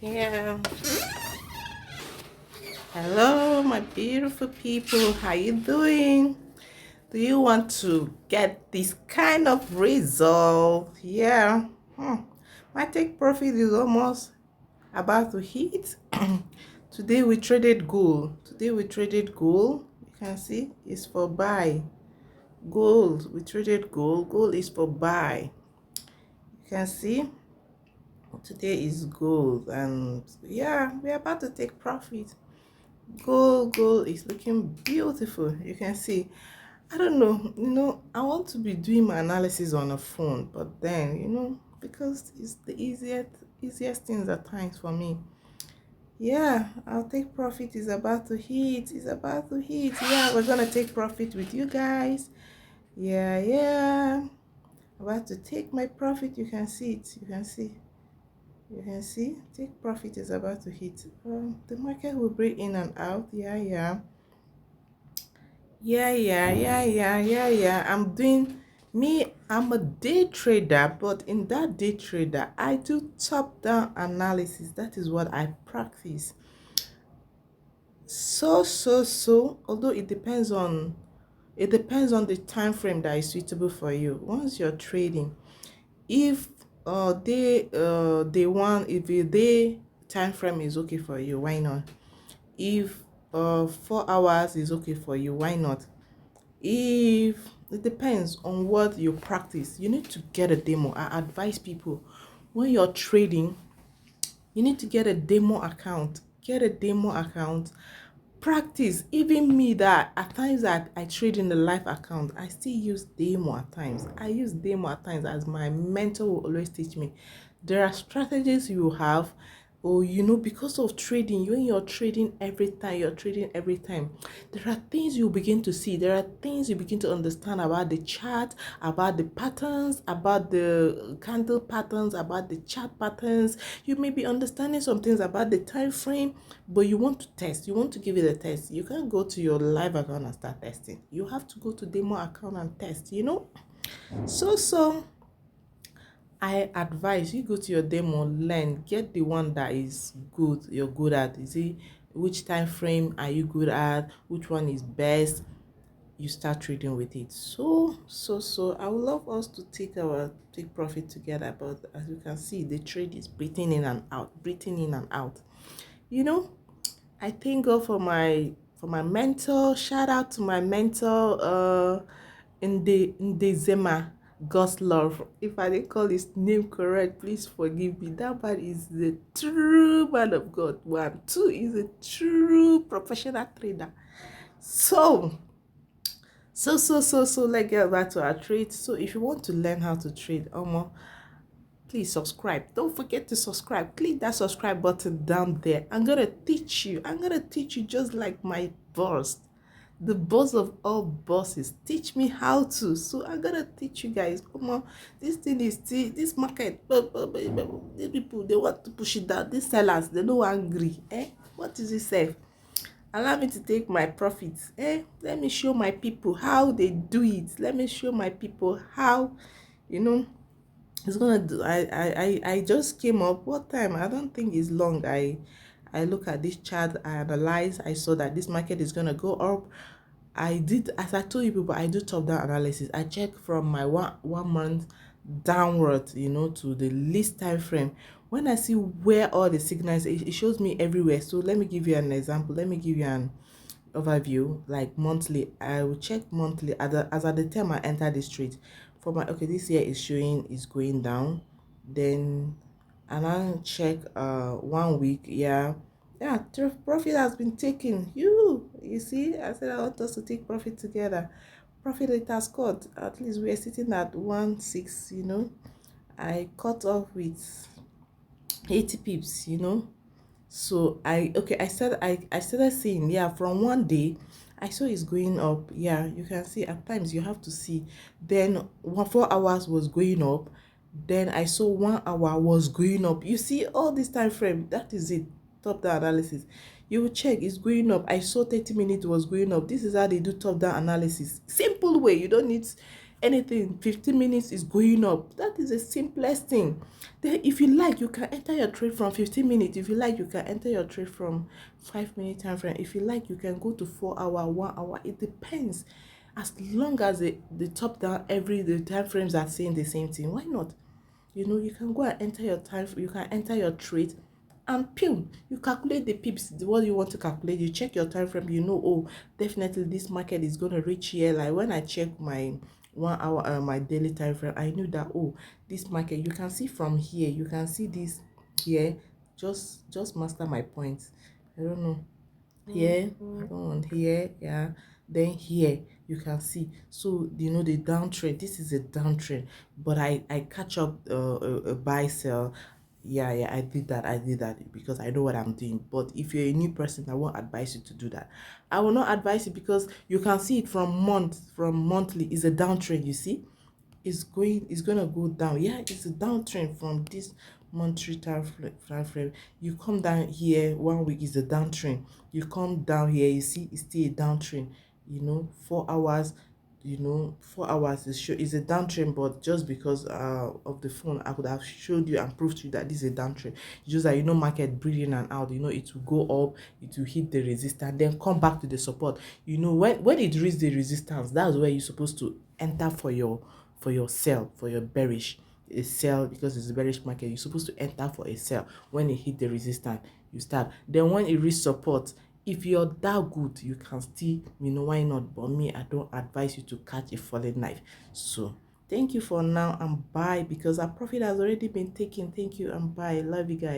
Yeah. Hello, my beautiful people. How you doing? Do you want to get this kind of result? Yeah. My take profit is almost about to hit. Today we traded gold. You can see it's for buy. Gold. We traded gold. Gold is for buy. You can see today is gold, and yeah, we're about to take profit. Gold is looking beautiful. You can see. I don't know, I want to be doing my analysis on a phone, but then, because it's the easiest things at times for me. Yeah, I'll take profit. Is about to hit. Yeah, we're gonna take profit with you guys. Yeah. About to take my profit. You can see it. You can see take profit is about to hit. The market will break in and out. Yeah. I'm a day trader, but in that day trader, I do top-down analysis. That is what I practice. Although it depends on the time frame that is suitable for you. Once you're trading, if if a day time frame is okay for you, why not? If 4 hours is okay for you, why not? If it depends on what you practice, you need to get a demo. I advise people, when you're trading, you need to get a demo account. Practice. Even me, that at times that I trade in the live account, I still use demo at times. I use demo at times, as my mentor will always teach me. There are strategies you have, or because of trading, when you're trading every time, there are things you begin to see, there are things you begin to understand about the chart, about the patterns, about the candle patterns, about the chart patterns. You may be understanding some things about the time frame, but you want to test, you want to give it a test. You can't go to your live account and start testing. You have to go to demo account and test. So I advise you go to your demo, learn, get the one that is good, you're good at. You see, which time frame are you good at, which one is best, you start trading with it. So I would love us to take profit together, but as you can see, the trade is breathing in and out. you know I thank God for my mentor. Shout out to my mentor, in the Zema, God's love. If I didn't call his name correct, please forgive me. That man is the true man of God. One, two, is a true professional trader. So, let's get back to our trade. So, if you want to learn how to trade, please subscribe. Don't forget to subscribe. Click that subscribe button down there. I'm gonna teach you just like my boss, the boss of all bosses. Teach me how to. So I'm gonna teach you guys. This thing is this market. These people, they want to push it down. These sellers, they no angry. What is it say? Allow me to take my profits. Let me show my people how they do it. Let me show my people how you know it's gonna do. I just came up. What time? I don't think it's long. I look at this chart, I analyze, I saw that this market is gonna go up. I did, as I told you people, I do top down analysis. I check from my one month downward, to the least time frame. When I see where all the signals, it shows me everywhere. So let me give you an example. Let me give you an overview. Like monthly, I will check monthly as at the time I enter this trade. For my, okay, this year is showing is going down. Then and I check 1 week. Yeah, profit has been taken. You see, I said I want us to take profit together. Profit rate has cut. At least we are sitting at 1.6. I cut off with 80 pips. So I started seeing, yeah, from one day I saw it's going up. Yeah, you can see at times you have to see. Then 4 hours was going up. Then I saw 1 hour was going up. You see all this time frame, that is it. Top down analysis. You will check it's going up. I saw 30 minutes was going up. This is how they do top down analysis. Simple way. You don't need anything 15 minutes is going up. That is the simplest thing. Then if you like, you can enter your trade from 15 minutes. If you like, you can enter your trade from 5 minute time frame. If you like, you can go to 4 hour, 1 hour. It depends. As long as the top down every the time frames are saying the same thing, why not? You can go and enter your time, you can enter your trade, and pew, you calculate the pips, what you want to calculate. You check your time frame, oh, definitely this market is going to reach here. Like when I check my 1 hour, my daily time frame, I knew that, oh, this market, you can see from here, you can see this here. Just master my points. I don't know, here, I don't want here, yeah, then here you can see. So the downtrend, this is a downtrend, but I catch up a buy sell. Yeah, I did that because I know what I'm doing. But if you're a new person, I won't advise you to do that. I will not advise you, because you can see it from monthly is a downtrend. You see, it's gonna go down. Yeah, it's a downtrend from this monthly time frame. You come down here, 1 week is a downtrend. You come down here, you see it's still a downtrend. 4 hours, 4 hours is a downtrend, but just because of the phone, I could have showed you and proved to you that this is a downtrend. It's just that market breathing and out, it will go up, it will hit the resistance, then come back to the support. When it reaches the resistance, that's where you're supposed to enter for your sell, for your bearish. A sell, because it's a bearish market, you're supposed to enter for a sell. When it hit the resistance, you start. Then when it reach support, if you're that good, you can still, why not? But me, I don't advise you to catch a falling knife. So thank you for now, and bye, because our profit has already been taken. Thank you and bye. Love you guys.